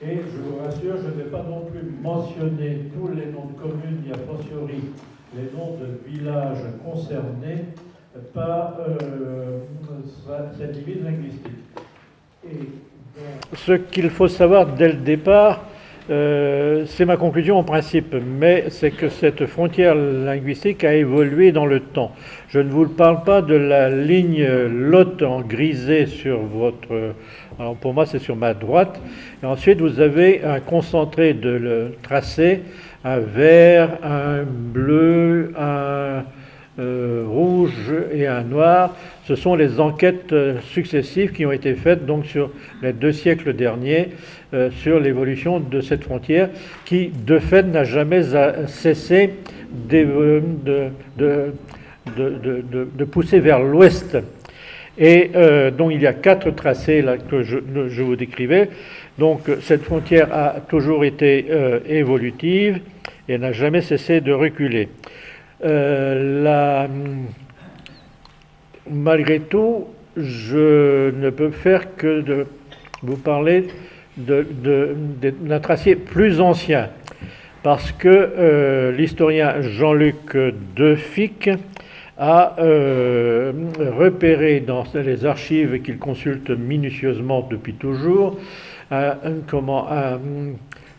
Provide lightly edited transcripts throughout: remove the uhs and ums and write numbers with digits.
Et je vous rassure, je ne vais pas non plus mentionner tous les noms de communes, et a fortiori les noms de villages concernés par cette limite linguistique. Et donc, ce qu'il faut savoir dès le départ, c'est ma conclusion en principe, mais c'est que cette frontière linguistique a évolué dans le temps. Je ne vous parle pas de la ligne Lot en grisé sur votre... Alors pour moi c'est sur ma droite. Et ensuite vous avez un concentré de le tracé, un vert, un bleu, un rouge et un noir. Ce sont les enquêtes successives qui ont été faites donc sur les 2 siècles derniers sur l'évolution de cette frontière qui de fait n'a jamais cessé de pousser vers l'ouest. Et donc il y a 4 tracés là, que je vous décrivais. Donc cette frontière a toujours été évolutive et n'a jamais cessé de reculer. Malgré tout, je ne peux faire que de vous parler d'un tracé plus ancien, parce que l'historien Jean-Luc Defic a repéré dans les archives qu'il consulte minutieusement depuis toujours un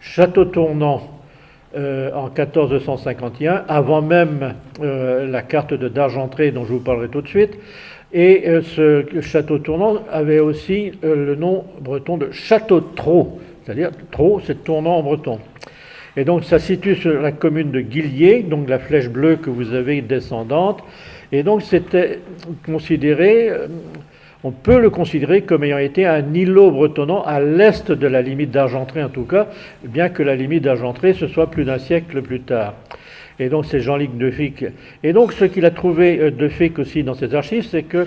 château tournant en 1451, avant même la carte d'Argentré dont je vous parlerai tout de suite. Et ce château tournant avait aussi le nom breton de château Trot, c'est-à-dire Trot, c'est tournant en breton. Et donc ça se situe sur la commune de Guillier, donc la flèche bleue que vous avez descendante. Et donc c'était considéré, on peut le considérer comme ayant été un îlot bretonnant à l'est de la limite d'Argentré en tout cas, bien que la limite d'Argentré ce soit plus d'un siècle plus tard. Et donc c'est Jean-Luc Defic. Et donc ce qu'il a trouvé Defic aussi dans ses archives, c'est que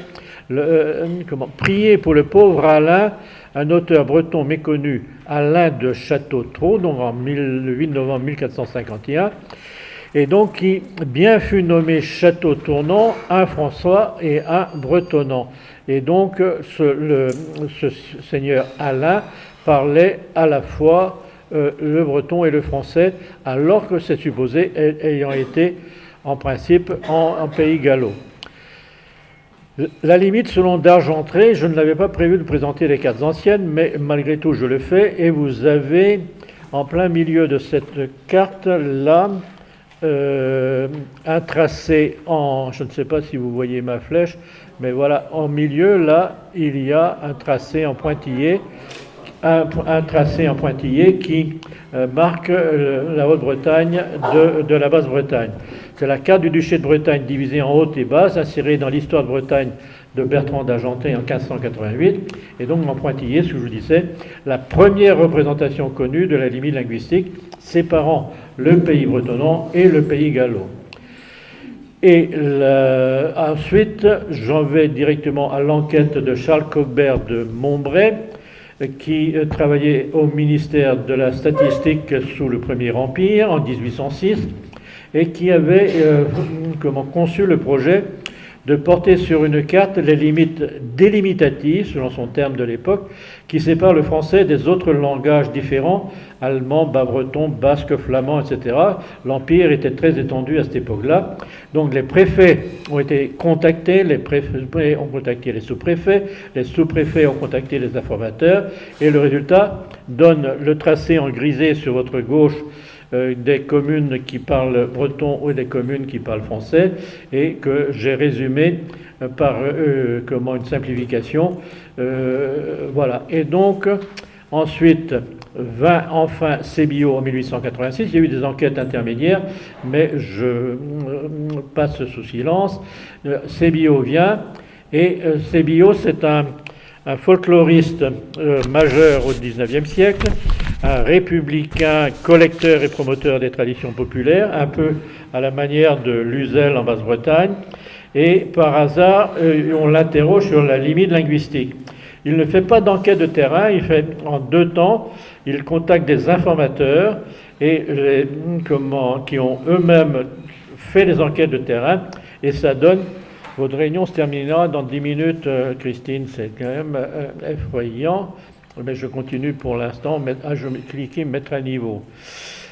prier pour le pauvre Alain, un auteur breton méconnu, Alain de Château-Trot, donc en 8 novembre 1451, et donc qui bien fut nommé Château Tournant, un François et un Bretonnant. Et donc ce seigneur Alain parlait à la fois le breton et le français, alors que c'est supposé ayant été en principe en pays gallo. La limite selon d'Argentré, je ne l'avais pas prévu de présenter les cartes anciennes, mais malgré tout je le fais, et vous avez en plein milieu de cette carte là un tracé en, je ne sais pas si vous voyez ma flèche, mais voilà, en milieu là il y a un tracé en pointillé, un tracé en pointillé qui marque la Haute-Bretagne de la Basse-Bretagne. C'est la carte du duché de Bretagne divisée en haute et basse, insérée dans l'histoire de Bretagne de Bertrand d'Argentré en 1588, et donc en pointillé, ce que je vous disais, la première représentation connue de la limite linguistique séparant le pays bretonnant et le pays gallo. Et ensuite, j'en vais directement à l'enquête de Charles Cogbert de Montbray, qui travaillait au ministère de la Statistique sous le Premier Empire en 1806 et qui avait conçu le projet de porter sur une carte les limites délimitatives, selon son terme de l'époque, qui séparent le français des autres langages différents, allemand, bas-breton, basque, flamand, etc. L'Empire était très étendu à cette époque-là. Donc les préfets ont été contactés, les préfets ont contacté les sous-préfets ont contacté les informateurs, et le résultat donne le tracé en grisé sur votre gauche des communes qui parlent breton ou des communes qui parlent français, et que j'ai résumé par une simplification. Voilà. Et donc, ensuite, vint enfin Sébillot en 1886. Il y a eu des enquêtes intermédiaires, mais je passe sous silence. Sébillot vient, et Sébillot, c'est un folkloriste majeur au XIXe siècle, un républicain collecteur et promoteur des traditions populaires, un peu à la manière de Luzel en Basse-Bretagne, et par hasard, on l'interroge sur la limite linguistique. Il ne fait pas d'enquête de terrain, il fait en 2 temps, il contacte des informateurs et qui ont eux-mêmes fait des enquêtes de terrain, et ça donne... Votre réunion se terminera dans 10 minutes, Christine, c'est quand même effrayant. Mais je continue pour l'instant. Je vais cliquer mettre à niveau.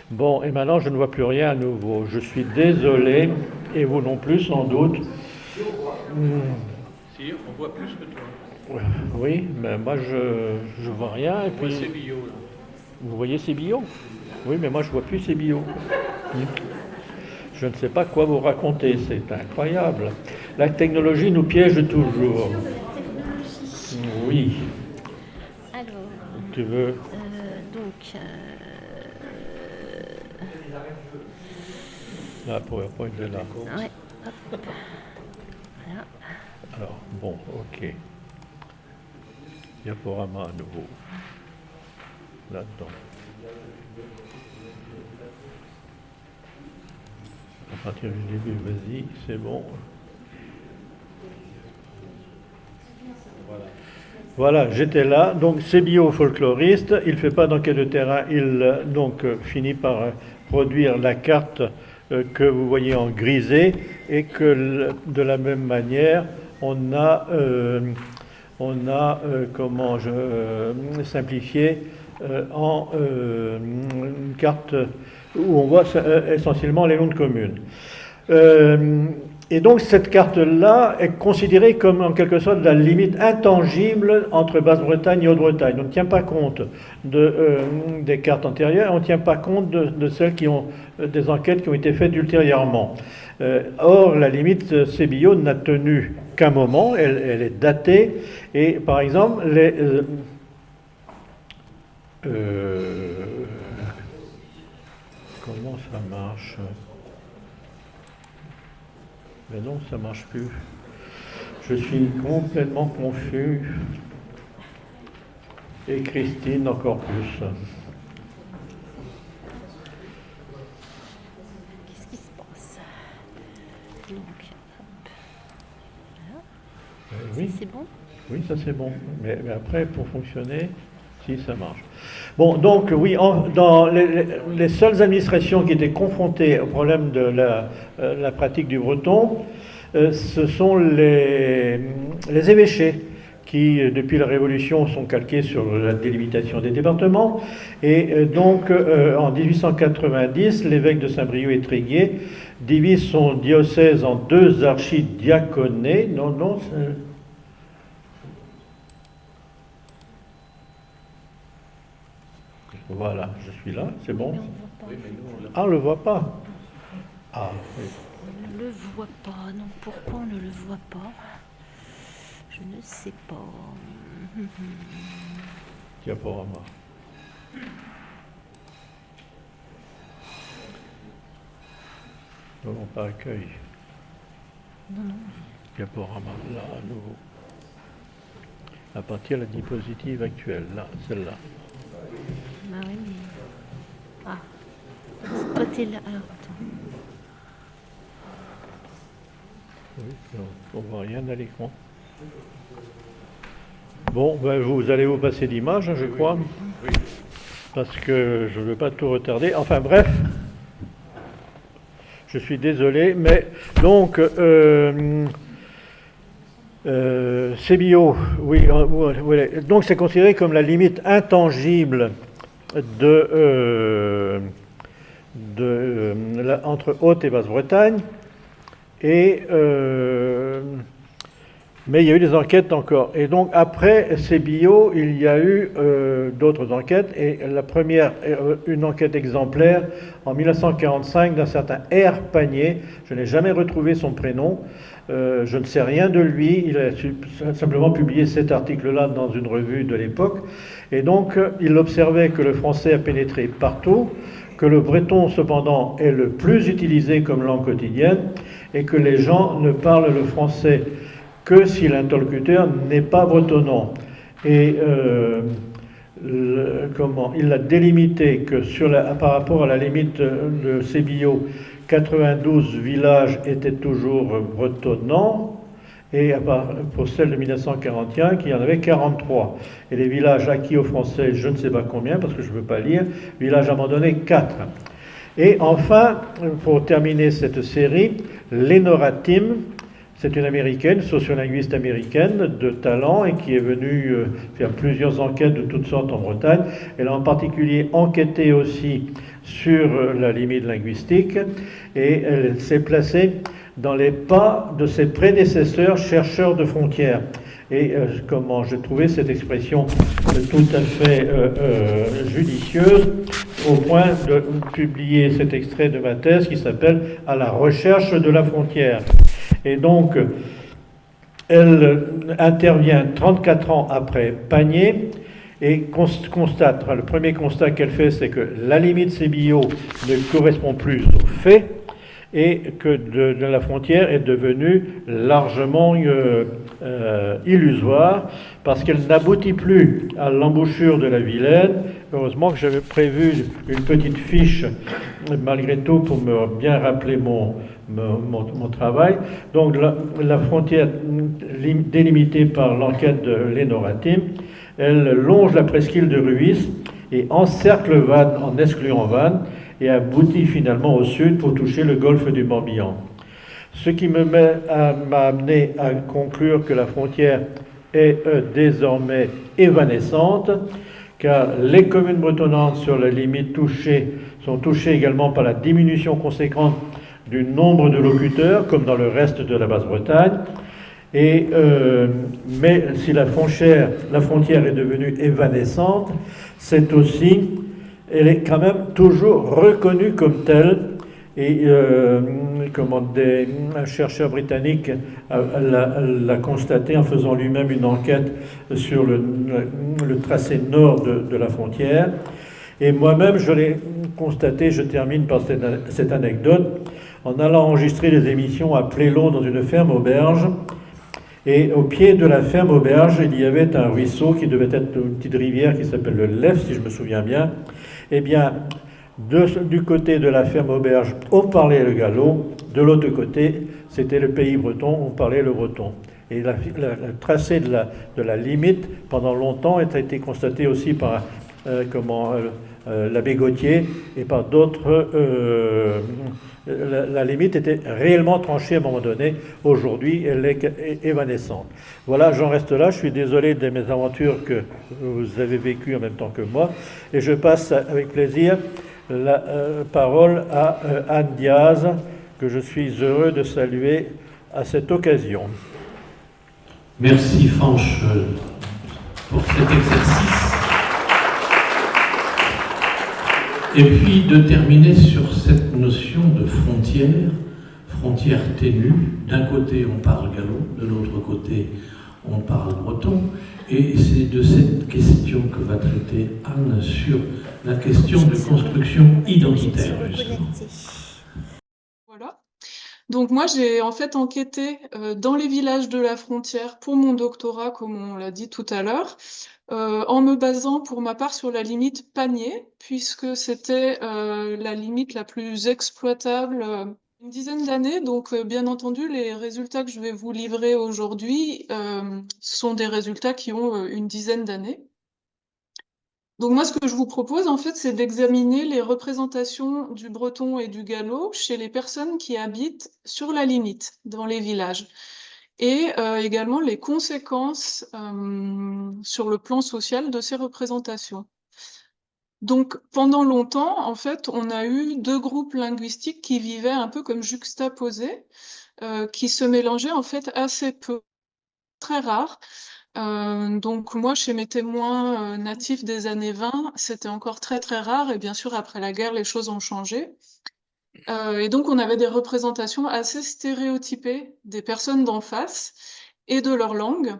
Bon, et maintenant je ne vois plus rien à nouveau. Je suis désolé, et vous non plus sans doute. Si, on voit plus que toi. Oui, mais moi je vois rien. Et puis, c'est bio là. vous voyez ces bio? Oui, mais moi je vois plus ces bio. Je ne sais pas quoi vous raconter, c'est incroyable. La technologie nous piège toujours. Oui. Alors, Tu veux? Ah, PowerPoint est là. Ouais. Hop. Voilà. Alors, bon, ok. Diaporama à nouveau. Là-dedans. À partir du début, vas-y, c'est bon. Voilà, j'étais là. Donc, c'est bio-folkloriste. Il ne fait pas d'enquête de terrain. Il finit par produire la carte que vous voyez en grisé et que de la même manière, on a comment je simplifié en une carte où on voit essentiellement les noms de communes. Et donc cette carte-là est considérée comme en quelque sorte la limite intangible entre Basse-Bretagne et Haute-Bretagne. On ne tient pas compte des cartes antérieures, on ne tient pas compte de celles qui ont des enquêtes qui ont été faites ultérieurement. Or, la limite Sébillot n'a tenu qu'un moment, elle est datée, et par exemple, comment ça marche? Mais non, ça ne marche plus. Je suis complètement confus. Et Christine encore plus. Qu'est-ce qui se passe? Donc, hop. Voilà. Oui. C'est bon? Oui, ça c'est bon. Mais après, pour fonctionner, si ça marche. Bon, donc oui, dans les seules administrations qui étaient confrontées au problème de la pratique du breton, ce sont les évêchés qui, depuis la Révolution, sont calqués sur la délimitation des départements. Et donc, en 1890, l'évêque de Saint-Brieuc et Tréguier divise son diocèse en 2 archidiaconés. Non, voilà, je suis là, c'est bon. Ah, on ne le voit pas. Ah, oui. On ne le voit pas. Non, pourquoi on ne le voit pas? Je ne sais pas. Diaporama. Non, pas accueil. Non. Diaporama, là, à nouveau. À partir de la diapositive actuelle, là, celle-là. Bah oui, mais... Ah. Toi, t'es là. Alors, attends. Oui, on ne voit rien à l'écran. Bon, ben, vous allez vous passer l'image, hein, je crois. Oui. Parce que je ne veux pas tout retarder. Enfin, bref. Je suis désolé, mais donc... Sébillot, oui, donc c'est considéré comme la limite intangible entre Haute et Basse-Bretagne, mais il y a eu des enquêtes encore. Et donc après Sébillot, il y a eu d'autres enquêtes, et la première, une enquête exemplaire en 1945 d'un certain R. Pagné. Je n'ai jamais retrouvé son prénom. Je ne sais rien de lui, il a simplement publié cet article-là dans une revue de l'époque, et donc il observait que le français a pénétré partout, que le breton cependant est le plus utilisé comme langue quotidienne, et que les gens ne parlent le français que si l'interlocuteur n'est pas bretonnant. Et il a délimité que par rapport à la limite de Sébillot, 92 villages étaient toujours bretonnants, et pour celle de 1941, il y en avait 43. Et les villages acquis aux Français, je ne sais pas combien, parce que je ne peux pas lire, villages abandonnés, 4. Et enfin, pour terminer cette série, l'Énoratim, C'est une américaine, sociolinguiste américaine de talent et qui est venue faire plusieurs enquêtes de toutes sortes en Bretagne. Elle a en particulier enquêté aussi sur la limite linguistique et elle s'est placée dans les pas de ses prédécesseurs chercheurs de frontières. Et comment j'ai trouvé cette expression tout à fait judicieuse au point de publier cet extrait de ma thèse qui s'appelle « À la recherche de la frontière ». Et donc, elle intervient 34 ans après Panier et constate, le premier constat qu'elle fait, c'est que la limite CBIO ne correspond plus aux faits et que de la frontière est devenue largement illusoire parce qu'elle n'aboutit plus à l'embouchure de la Vilaine. Heureusement que j'avais prévu une petite fiche malgré tout pour me bien rappeler mon travail. Donc la frontière délimitée par l'enquête de Lénoratim, elle longe la presqu'île de Ruisse et encercle Vannes en excluant Vannes et aboutit finalement au sud pour toucher le golfe du Morbihan. Ce qui m'a amené à conclure que la frontière est désormais évanescente, car les communes bretonnantes sur la limite sont touchées également par la diminution conséquente du nombre de locuteurs, comme dans le reste de la Basse-Bretagne. Mais si la frontière est devenue évanescente, elle est quand même toujours reconnue comme telle. Et un chercheur britannique l'a constaté en faisant lui-même une enquête sur le tracé nord de la frontière. Et moi-même, je l'ai constaté, je termine par cette anecdote, en allant enregistrer des émissions à Plélo dans une ferme auberge. Et au pied de la ferme auberge, il y avait un ruisseau qui devait être une petite rivière qui s'appelle le Lef, si je me souviens bien. Eh bien, du côté de la ferme auberge, on parlait le gallo. De l'autre côté, c'était le pays breton, on parlait le breton. Et le tracé de la limite, pendant longtemps, a été constaté aussi par l'abbé Gauthier et par d'autres. La limite était réellement tranchée à un moment donné. Aujourd'hui, elle est évanescente. Voilà, j'en reste là. Je suis désolé de mes aventures que vous avez vécues en même temps que moi. Et je passe avec plaisir la parole à Anne Diaz, que je suis heureux de saluer à cette occasion. Merci Fanch pour cet exercice. Et puis de terminer sur cette notion de frontière ténue. D'un côté on parle gallo, de l'autre côté on parle breton. Et c'est de cette question que va traiter Anne sur la question de construction identitaire, justement. Voilà. Donc moi j'ai en fait enquêté dans les villages de la frontière pour mon doctorat, comme on l'a dit tout à l'heure, en me basant pour ma part sur la limite Panier, puisque c'était la limite la plus exploitable une dizaine d'années. Donc bien entendu, les résultats que je vais vous livrer aujourd'hui sont des résultats qui ont une dizaine d'années. Donc moi, ce que je vous propose, en fait, c'est d'examiner les représentations du breton et du gallo chez les personnes qui habitent sur la limite, dans les villages. Et également les conséquences sur le plan social de ces représentations. Donc pendant longtemps, en fait, on a eu deux groupes linguistiques qui vivaient un peu comme juxtaposés, qui se mélangeaient en fait assez peu, très rares. Donc moi, chez mes témoins natifs des années 20, c'était encore très très rare, et bien sûr, après la guerre, les choses ont changé. Et donc on avait des représentations assez stéréotypées des personnes d'en face et de leur langue,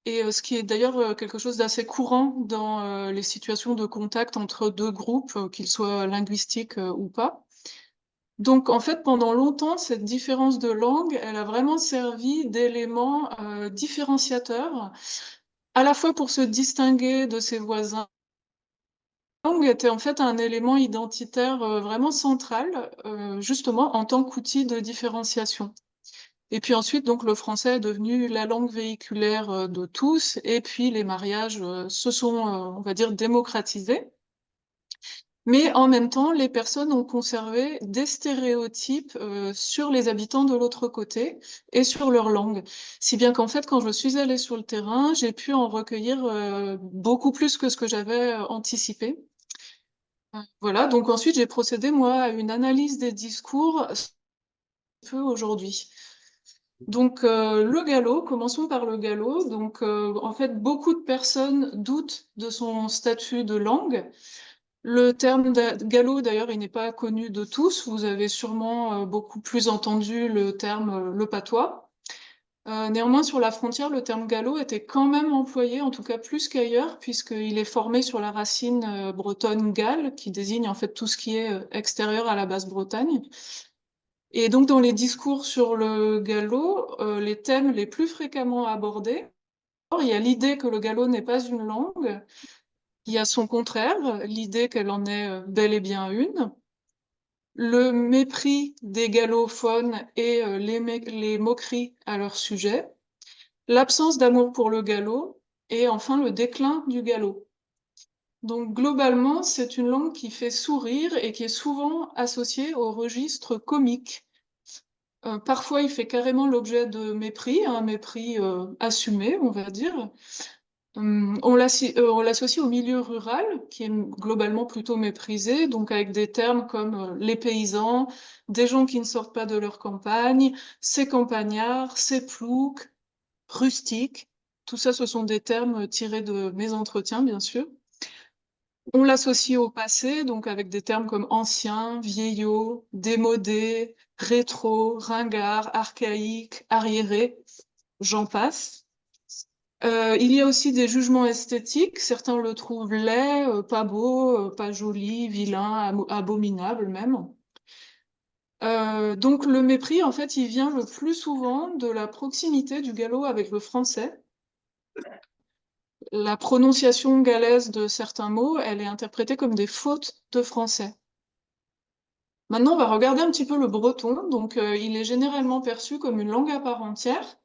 et ce qui est d'ailleurs quelque chose d'assez courant dans les situations de contact entre deux groupes, qu'ils soient linguistiques ou pas. Donc en fait, pendant longtemps, cette différence de langue, elle a vraiment servi d'élément différenciateur, à la fois pour se distinguer de ses voisins. La langue était en fait un élément identitaire vraiment central, justement en tant qu'outil de différenciation. Et puis ensuite, donc, le français est devenu la langue véhiculaire de tous, et puis les mariages se sont, on va dire, démocratisés. Mais en même temps, les personnes ont conservé des stéréotypes sur les habitants de l'autre côté et sur leur langue. Si bien qu'en fait, quand je suis allée sur le terrain, j'ai pu en recueillir beaucoup plus que ce que j'avais anticipé. Voilà, donc ensuite j'ai procédé, moi, à une analyse des discours un peu aujourd'hui. Donc le gallo, commençons par le gallo. Donc en fait, beaucoup de personnes doutent de son statut de langue. Le terme gallo, d'ailleurs, il n'est pas connu de tous. Vous avez sûrement beaucoup plus entendu le terme le patois. Néanmoins, sur la frontière, le terme gallo était quand même employé, en tout cas plus qu'ailleurs, puisqu'il est formé sur la racine bretonne gal, qui désigne en fait tout ce qui est extérieur à la Basse-Bretagne. Et donc, dans les discours sur le gallo, les thèmes les plus fréquemment abordés, il y a l'idée que le gallo n'est pas une langue, il y a son contraire, l'idée qu'elle en est bel et bien une, le mépris des gallophones et les moqueries à leur sujet, l'absence d'amour pour le gallo, et enfin le déclin du gallo. Donc globalement, c'est une langue qui fait sourire et qui est souvent associée au registre comique. Parfois, il fait carrément l'objet de mépris, un mépris assumé, on va dire. On l'associe au milieu rural, qui est globalement plutôt méprisé, donc avec des termes comme les paysans, des gens qui ne sortent pas de leur campagne, ces campagnards, ces ploucs, rustiques. Tout ça, ce sont des termes tirés de mes entretiens, bien sûr. On l'associe au passé, donc avec des termes comme ancien, vieillot, démodé, rétro, ringard, archaïque, arriéré, j'en passe. Il y a aussi des jugements esthétiques. Certains le trouvent laid, pas beau, pas joli, vilain, abominable même. Donc le mépris, en fait, il vient le plus souvent de la proximité du gallo avec le français. La prononciation galaise de certains mots, elle est interprétée comme des fautes de français. Maintenant, on va regarder un petit peu le breton. Donc, il est généralement perçu comme une langue à part entière.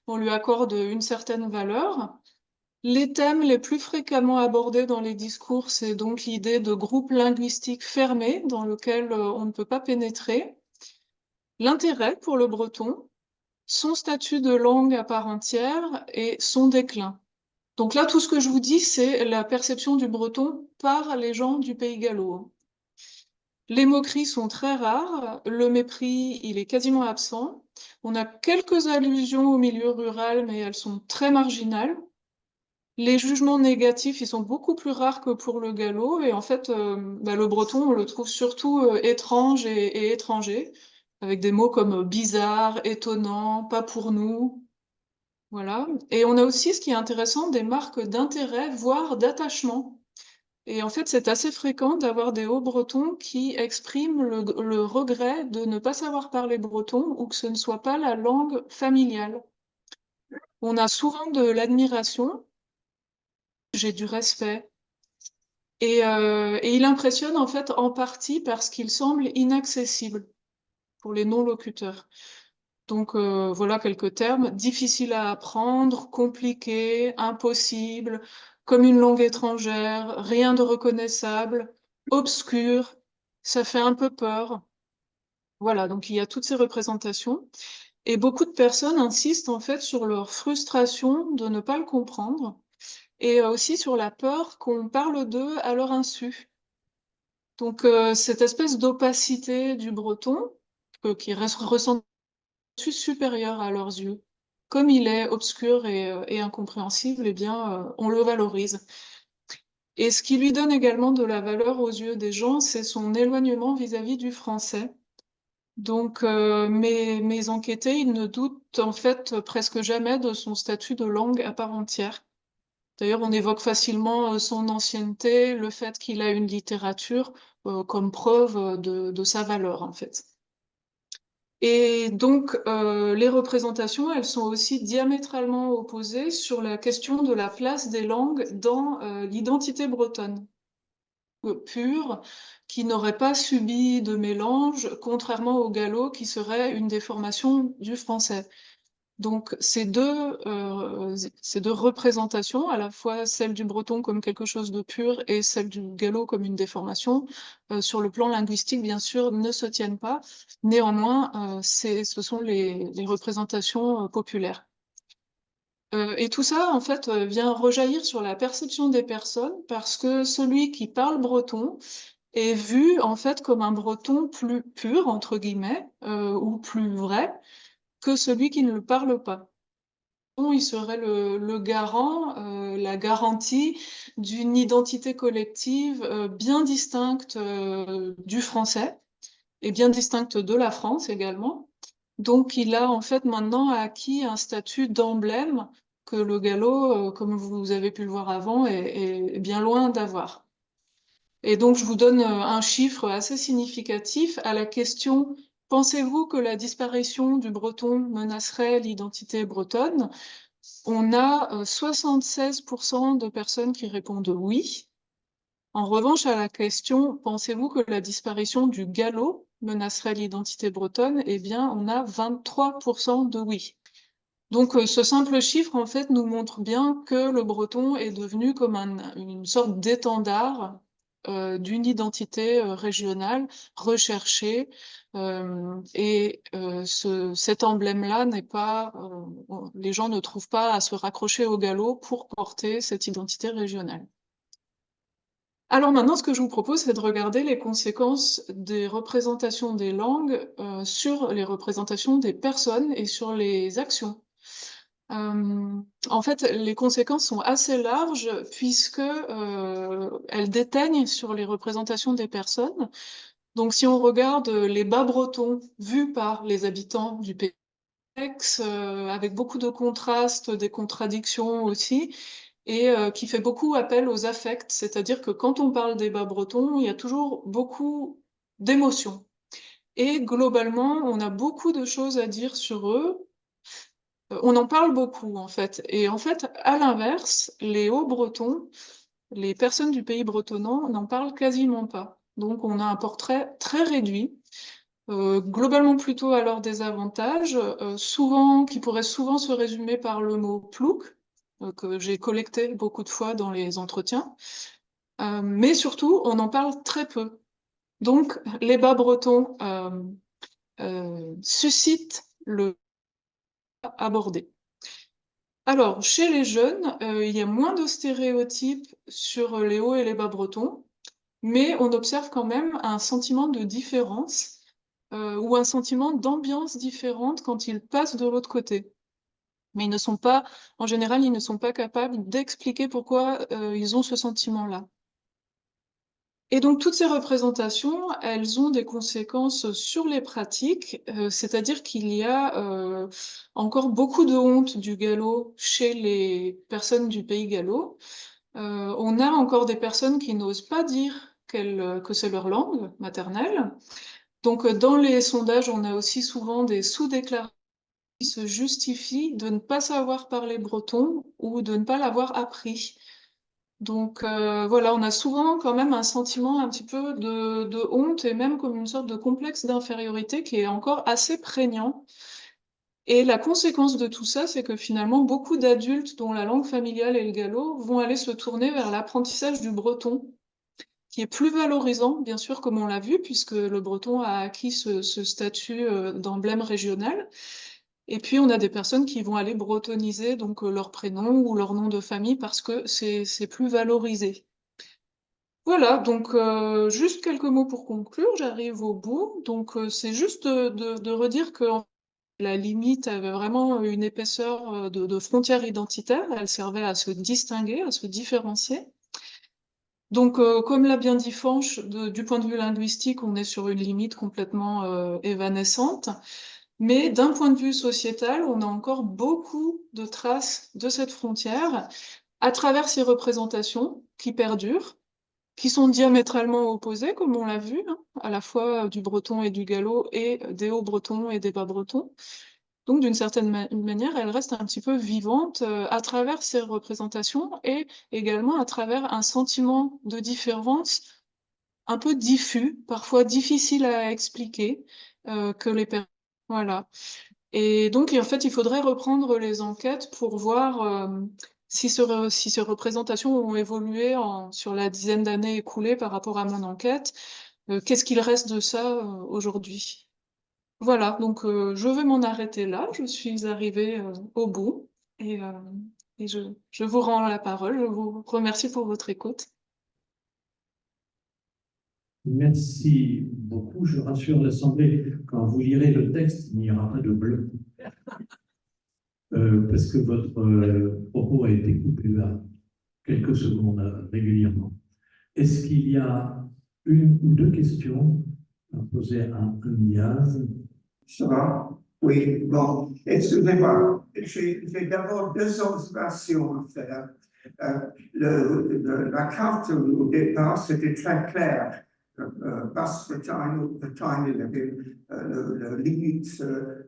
On lui accorde une certaine valeur. Les thèmes les plus fréquemment abordés dans les discours, c'est donc l'idée de groupe linguistique fermé dans lequel on ne peut pas pénétrer, l'intérêt pour le breton, son statut de langue à part entière et son déclin. Donc là, tout ce que je vous dis, c'est la perception du breton par les gens du Pays gallo. Les moqueries sont très rares, le mépris, il est quasiment absent. On a quelques allusions au milieu rural, mais elles sont très marginales. Les jugements négatifs, ils sont beaucoup plus rares que pour le gallo, et en fait, le breton, on le trouve surtout étrange et étranger, avec des mots comme bizarre, étonnant, pas pour nous, voilà. Et on a aussi, ce qui est intéressant, des marques d'intérêt, voire d'attachement. Et en fait, c'est assez fréquent d'avoir des Hauts-Bretons qui expriment le regret de ne pas savoir parler breton ou que ce ne soit pas la langue familiale. On a souvent de l'admiration, j'ai du respect. Et il impressionne en fait en partie parce qu'il semble inaccessible pour les non-locuteurs. Donc voilà quelques termes. Difficile à apprendre, compliqué, impossible, comme une langue étrangère, rien de reconnaissable, obscur, ça fait un peu peur. Voilà, donc il y a toutes ces représentations. Et beaucoup de personnes insistent en fait sur leur frustration de ne pas le comprendre et aussi sur la peur qu'on parle d'eux à leur insu. Donc cette espèce d'opacité du breton, qui reste ressentie supérieur à leurs yeux. Comme il est obscur et incompréhensible, eh bien, on le valorise. Et ce qui lui donne également de la valeur aux yeux des gens, c'est son éloignement vis-à-vis du français. Donc, mes enquêtés, ils ne doutent en fait presque jamais de son statut de langue à part entière. D'ailleurs, on évoque facilement son ancienneté, le fait qu'il a une littérature comme preuve de sa valeur, en fait. Et donc, les représentations, elles sont aussi diamétralement opposées sur la question de la place des langues dans l'identité bretonne, pure, qui n'aurait pas subi de mélange, contrairement au gallo, qui serait une déformation du français. Donc ces deux représentations, à la fois celle du breton comme quelque chose de pur et celle du gallo comme une déformation, sur le plan linguistique, bien sûr, ne se tiennent pas. Néanmoins, ce sont les représentations populaires. Et tout ça, en fait, vient rejaillir sur la perception des personnes parce que celui qui parle breton est vu, en fait, comme un breton plus pur, entre guillemets, ou plus vrai, que celui qui ne le parle pas. Il serait le garant, la garantie d'une identité collective bien distincte du français et bien distincte de la France également. Donc il a en fait maintenant acquis un statut d'emblème que le gallo, comme vous avez pu le voir avant, est bien loin d'avoir. Et donc je vous donne un chiffre assez significatif à la question: pensez-vous que la disparition du breton menacerait l'identité bretonne? On a 76% de personnes qui répondent oui. En revanche, à la question: pensez-vous que la disparition du gallo menacerait l'identité bretonne? Eh bien, on a 23% de oui. Donc, ce simple chiffre, en fait, nous montre bien que le breton est devenu comme une sorte d'étendard d'une identité régionale recherchée. Cet emblème-là n'est pas, les gens ne trouvent pas à se raccrocher au gallo pour porter cette identité régionale. Alors maintenant, ce que je vous propose, c'est de regarder les conséquences des représentations des langues sur les représentations des personnes et sur les actions. En fait, les conséquences sont assez larges puisque elles déteignent sur les représentations des personnes. Donc, si on regarde les bas-bretons vus par les habitants du pays, avec beaucoup de contrastes, des contradictions aussi, et qui fait beaucoup appel aux affects, c'est-à-dire que quand on parle des bas-bretons, il y a toujours beaucoup d'émotions. Et globalement, on a beaucoup de choses à dire sur eux. On en parle beaucoup, en fait. Et en fait, à l'inverse, les Hauts-Bretons, les personnes du pays bretonnant, n'en parlent quasiment pas. Donc, on a un portrait très réduit, globalement plutôt à leur désavantage, qui pourrait souvent se résumer par le mot plouc, que j'ai collecté beaucoup de fois dans les entretiens. Mais surtout, on en parle très peu. Donc, les bas-bretons suscitent le abordé. Alors, chez les jeunes, il y a moins de stéréotypes sur les hauts et les bas bretons, mais on observe quand même un sentiment de différence ou un sentiment d'ambiance différente quand ils passent de l'autre côté. Mais en général, ils ne sont pas capables d'expliquer pourquoi ils ont ce sentiment-là. Et donc, toutes ces représentations, elles ont des conséquences sur les pratiques, c'est-à-dire qu'il y a encore beaucoup de honte du gallo chez les personnes du pays gallo. On a encore des personnes qui n'osent pas dire que c'est leur langue maternelle. Donc, dans les sondages, on a aussi souvent des sous-déclarations qui se justifient de ne pas savoir parler breton ou de ne pas l'avoir appris. Donc voilà, on a souvent quand même un sentiment un petit peu de honte et même comme une sorte de complexe d'infériorité qui est encore assez prégnant. Et la conséquence de tout ça, c'est que finalement, beaucoup d'adultes dont la langue familiale est le gallo vont aller se tourner vers l'apprentissage du breton, qui est plus valorisant, bien sûr, comme on l'a vu, puisque le breton a acquis ce statut d'emblème régional. Et puis, on a des personnes qui vont aller bretoniser donc leur prénom ou leur nom de famille parce que c'est plus valorisé. Voilà, donc juste quelques mots pour conclure, j'arrive au bout. Donc c'est juste de redire que la limite avait vraiment une épaisseur de frontières identitaires, elle servait à se distinguer, à se différencier. Donc comme l'a bien dit Fanch, du point de vue linguistique, on est sur une limite complètement évanescente. Mais d'un point de vue sociétal, on a encore beaucoup de traces de cette frontière à travers ces représentations qui perdurent, qui sont diamétralement opposées, comme on l'a vu, hein, à la fois du breton et du gallo, et des hauts-bretons et des bas-bretons. Donc, d'une certaine manière, elles restent un petit peu vivantes à travers ces représentations et également à travers un sentiment de différence un peu diffus, parfois difficile à expliquer, que les personnes. Voilà. Et donc, en fait, il faudrait reprendre les enquêtes pour voir si ces représentations ont évolué sur la dizaine d'années écoulées par rapport à mon enquête. Qu'est-ce qu'il reste de ça aujourd'hui? Voilà, donc je vais m'en arrêter là. Je suis arrivée au bout et, euh, et je vous rends la parole. Je vous remercie pour votre écoute. Merci beaucoup. Je rassure l'Assemblée, quand vous lirez le texte, il n'y aura pas de bleu. Parce que votre propos a été coupé à quelques secondes régulièrement. Est-ce qu'il y a une ou deux questions à poser à Niaz? Ça va? Oui, bon, excusez-moi. J'ai d'abord deux observations à faire. La carte au départ, c'était très clair. Bas-Bretagne, il y avait la limite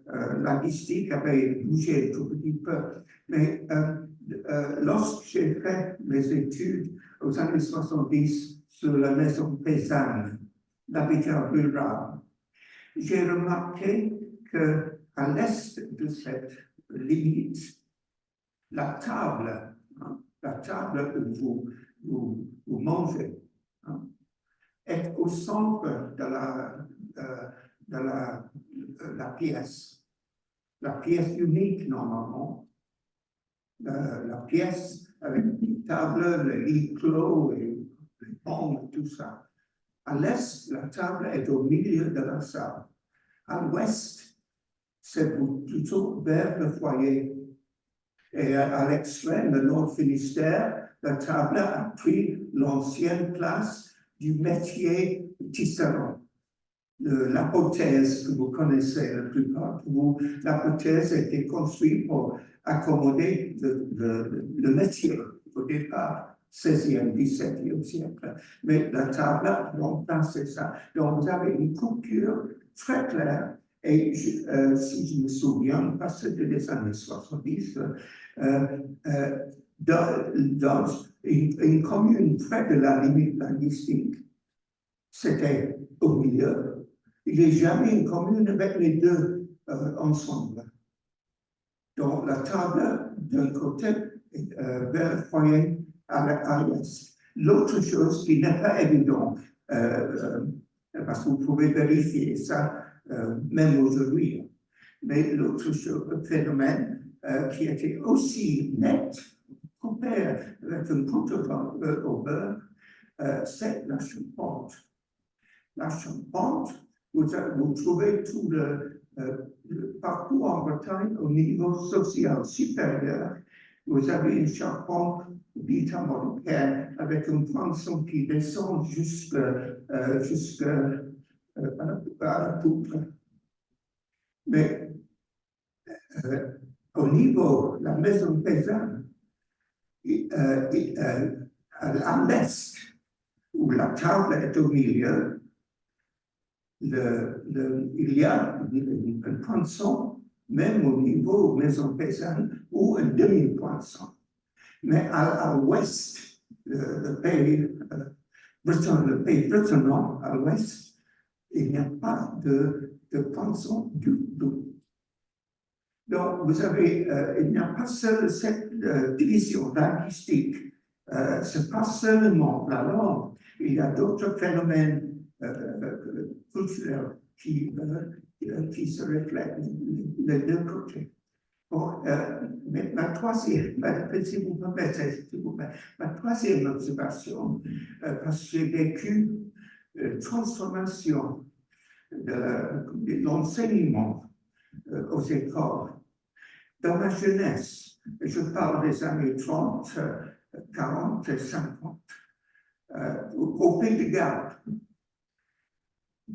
linguistique avait bougé tout petit peu. Mais lorsque j'ai fait mes études aux années 70 sur la maison paysanne, l'habitat rural, j'ai remarqué qu'à l'est de cette limite, la table où vous mangez, hein, est au centre de la pièce. La pièce unique, normalement. La pièce avec une table, le lit clos et les bancs, tout ça. À l'est, la table est au milieu de la salle. À l'ouest, c'est plutôt vers le foyer. Et à l'extrême, le Nord Finistère, la table a pris l'ancienne place du métier tisserand. L'hypothèse que vous connaissez la plupart de vous, l'hypothèse a été construite pour accommoder le métier au départ, 16e, 17e siècle. Mais la table a remplacé ça. Donc vous avez une coupure très claire. Et si je me souviens, parce que des années 70, dans une commune près de la limite linguistique, c'était au milieu. Il n'y a jamais une commune avec les deux ensemble. Donc la table d'un côté vers le foyer à l'ouest. L'autre chose qui n'est pas évidente, parce que vous pouvez vérifier ça même aujourd'hui, mais l'autre phénomène qui était aussi net, comparé avec un couteau au beurre, c'est la charpente. La charpente, vous trouvez tout partout en Bretagne au niveau social supérieur. Vous avez une charpente bitumarcaine avec un poinçon qui descend jusqu'à la poutre. Mais au niveau de la maison paysanne, à l'est, où la table est au milieu, il y a un poinçon, même au niveau maison paysanne, ou un demi-poinçon. Mais à l'ouest, le pays bretonnant, à l'ouest, il n'y a pas de poinçon du tout. Donc, vous avez, il n'y a pas seule cette division linguistique. Ce n'est pas seulement la langue, il y a d'autres phénomènes culturels qui se reflètent des deux côtés. Bon, mais ma troisième observation, parce que j'ai vécu transformation de l'enseignement aux écoles. Dans ma jeunesse, je parle des années 30, 40 et 50, au Pays de Galles,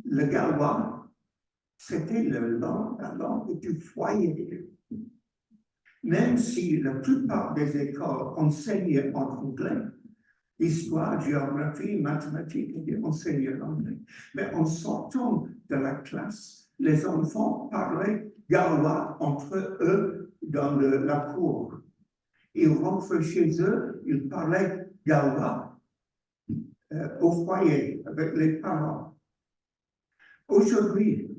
le gallois, c'était la langue du foyer. Même si la plupart des écoles enseignaient en anglais, histoire, géographie, mathématiques, et enseignaient l'anglais. Mais en sortant de la classe, les enfants parlaient gallois entre eux dans la cour. Ils rentraient chez eux, ils parlaient gallois au foyer avec les parents. Aujourd'hui,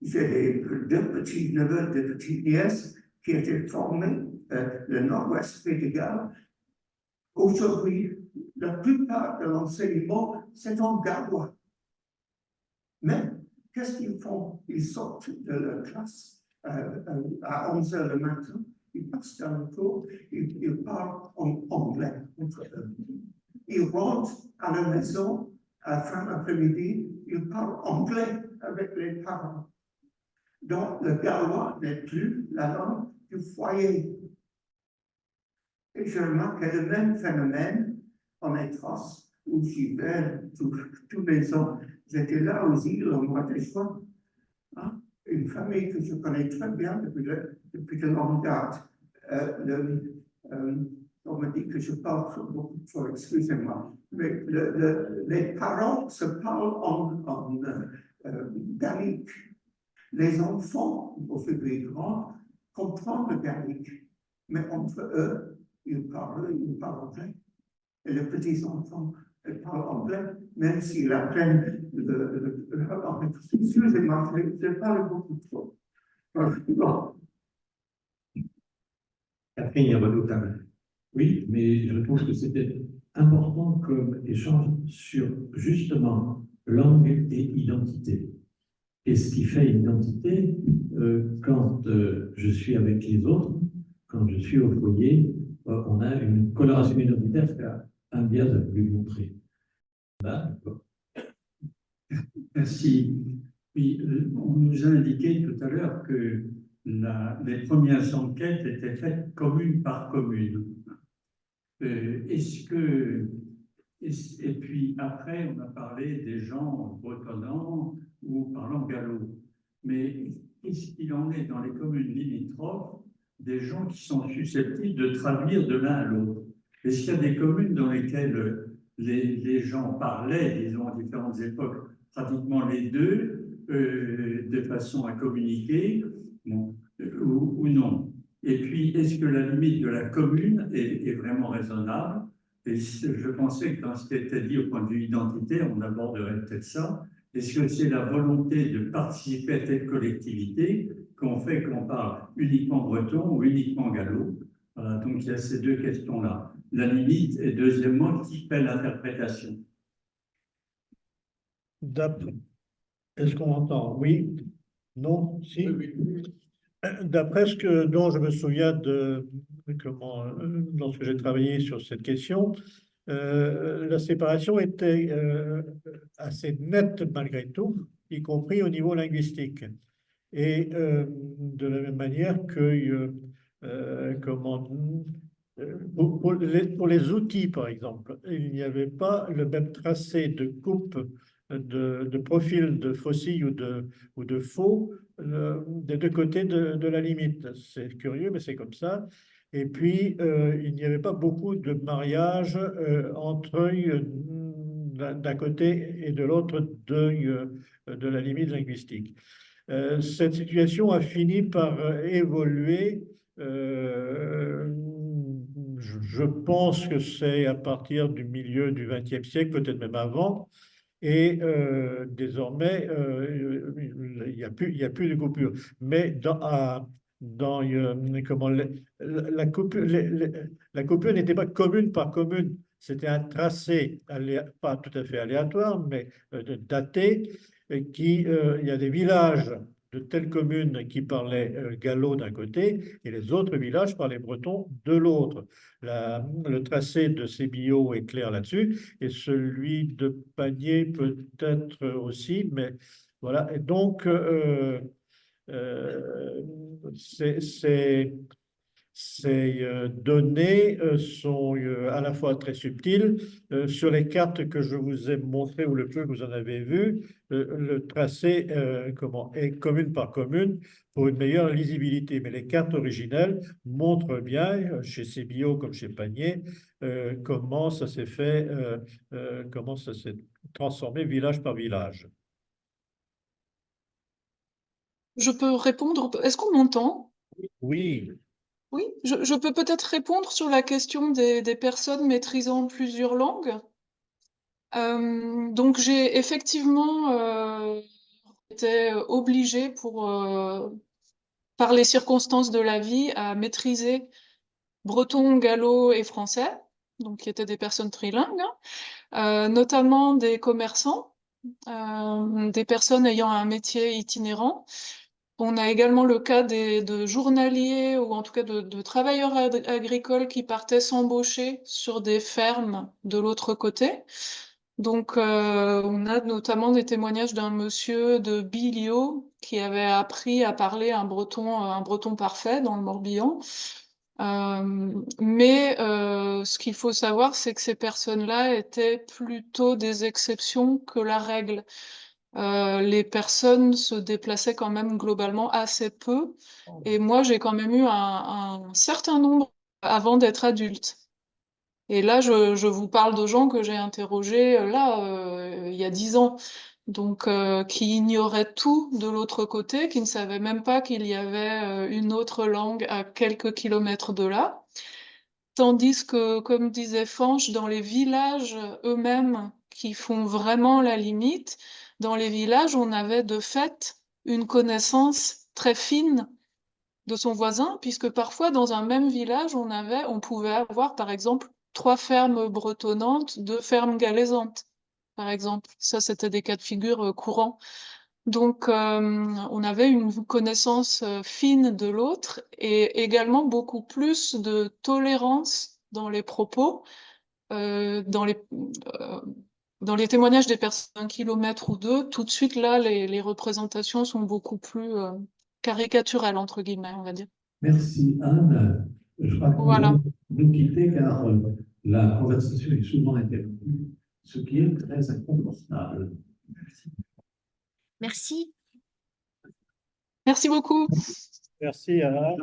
J'ai deux petits-neveux, deux petites-nièces qui étaient formés le nord-ouest Pays de Galles. Aujourd'hui, la plupart de l'enseignement, c'est en gallois. Mais qu'est-ce qu'ils font? Ils sortent de leur classe à 11 h le matin, ils passent dans le cours, ils parlent en anglais entre eux. Ils rentrent à la maison à la fin de l'après-midi, ils parlent anglais avec les parents. Donc, le gallois n'est plus la langue du foyer. Et je remarque le même phénomène en Écosse, où j'y vais tous les ans. J'étais là aux îles au mois de juin. Hein? Une famille que je connais très bien depuis de longue date. On me dit que je parle beaucoup trop, excusez-moi. Mais les parents se parlent en gallique. Les enfants, au fil des grands, comprennent le gallique. Mais entre eux, ils parlent anglais. Et les petits-enfants parlent anglais, même s'ils apprennent excusez-moi, je parle beaucoup trop. Bon. Catherine est redoutable. Oui, mais je pense que c'était important comme échange sur justement langue et identité. Et ce qui fait une identité, quand je suis avec les autres, quand je suis au foyer, on a une coloration identitaire qu'Ambiase a voulu montrer. Là, merci. Puis, on nous a indiqué tout à l'heure que les premières enquêtes étaient faites commune par commune. Et puis après, on a parlé des gens bretonnants ou parlant gallo. Mais qu'est-ce qu'il en est dans les communes limitrophes des gens qui sont susceptibles de traduire de l'un à l'autre? Est-ce qu'il y a des communes dans lesquelles les gens parlaient, disons, à différentes époques, pratiquement les deux, de façon à communiquer, bon, ou non? Et puis, est-ce que la limite de la commune est vraiment raisonnable? Et je pensais que dans ce qui était dit au point de vue identité, on aborderait peut-être ça. Est-ce que c'est la volonté de participer à telle collectivité qu'on fait qu'on parle uniquement breton ou uniquement gallo? Voilà, donc il y a ces deux questions-là. La limite et deuxièmement, qui fait l'interprétation? Est-ce qu'on entend? Oui? Non? Si? D'après ce dont je me souviens lorsque j'ai travaillé sur cette question, la séparation était assez nette malgré tout, y compris au niveau linguistique. Et de la même manière que pour les outils, par exemple, il n'y avait pas le même tracé de coupe de profil de fossile ou de faux des deux côtés de la limite. C'est curieux, mais c'est comme ça. Et puis, il n'y avait pas beaucoup de mariage entre d'un côté et de l'autre de la limite linguistique. Cette situation a fini par évoluer. Je pense que c'est à partir du milieu du XXe siècle, peut-être même avant. Et désormais, il n'y a plus de coupure. Mais la coupure n'était pas commune par commune. C'était un tracé, pas tout à fait aléatoire, mais daté, il y a des villages de telles communes qui parlaient gallo d'un côté et les autres villages parlaient breton de l'autre. Le tracé de Sébillot est clair là-dessus et celui de Panier peut-être aussi, mais voilà. Et donc, ces données sont à la fois très subtiles. Sur les cartes que je vous ai montrées ou le peu que vous en avez vu, le tracé est commune par commune pour une meilleure lisibilité. Mais les cartes originelles montrent bien, chez Sébillot comme chez Panier, comment ça s'est fait, comment ça s'est transformé village par village. Je peux répondre? Est-ce qu'on m'entend? Oui. Oui, je peux peut-être répondre sur la question des personnes maîtrisant plusieurs langues. Donc j'ai effectivement étaient obligés par les circonstances de la vie à maîtriser breton, gallo et français, donc qui étaient des personnes trilingues, notamment des commerçants, des personnes ayant un métier itinérant. On a également le cas de journaliers ou en tout cas de travailleurs agricoles qui partaient s'embaucher sur des fermes de l'autre côté. Donc, on a notamment des témoignages d'un monsieur de Billiot qui avait appris à parler un breton parfait dans le Morbihan. Mais ce qu'il faut savoir, c'est que ces personnes-là étaient plutôt des exceptions que la règle. Les personnes se déplaçaient quand même globalement assez peu. Et moi, j'ai quand même eu un certain nombre avant d'être adulte. Et là, je vous parle de gens que j'ai interrogés il y a 10 ans. Donc, qui ignoraient tout de l'autre côté, qui ne savaient même pas qu'il y avait une autre langue à quelques kilomètres de là. Tandis que, comme disait Fanch, dans les villages eux-mêmes qui font vraiment la limite, dans les villages, on avait de fait une connaissance très fine de son voisin, puisque parfois dans un même village, on pouvait avoir par exemple 3 fermes bretonnantes, 2 fermes galaisantes, par exemple. Ça, c'était des cas de figure courants. Donc, on avait une connaissance fine de l'autre et également beaucoup plus de tolérance dans les propos, euh, dans les, euh, dans les témoignages des personnes d'un kilomètre ou deux. Tout de suite, là, les représentations sont beaucoup plus caricaturelles, entre guillemets, on va dire. Merci Anne. Je crois que nous Voilà. allons nous quitter car la conversation est souvent interrompue, ce qui est très inconfortable. Merci. Merci beaucoup. Merci, Anna.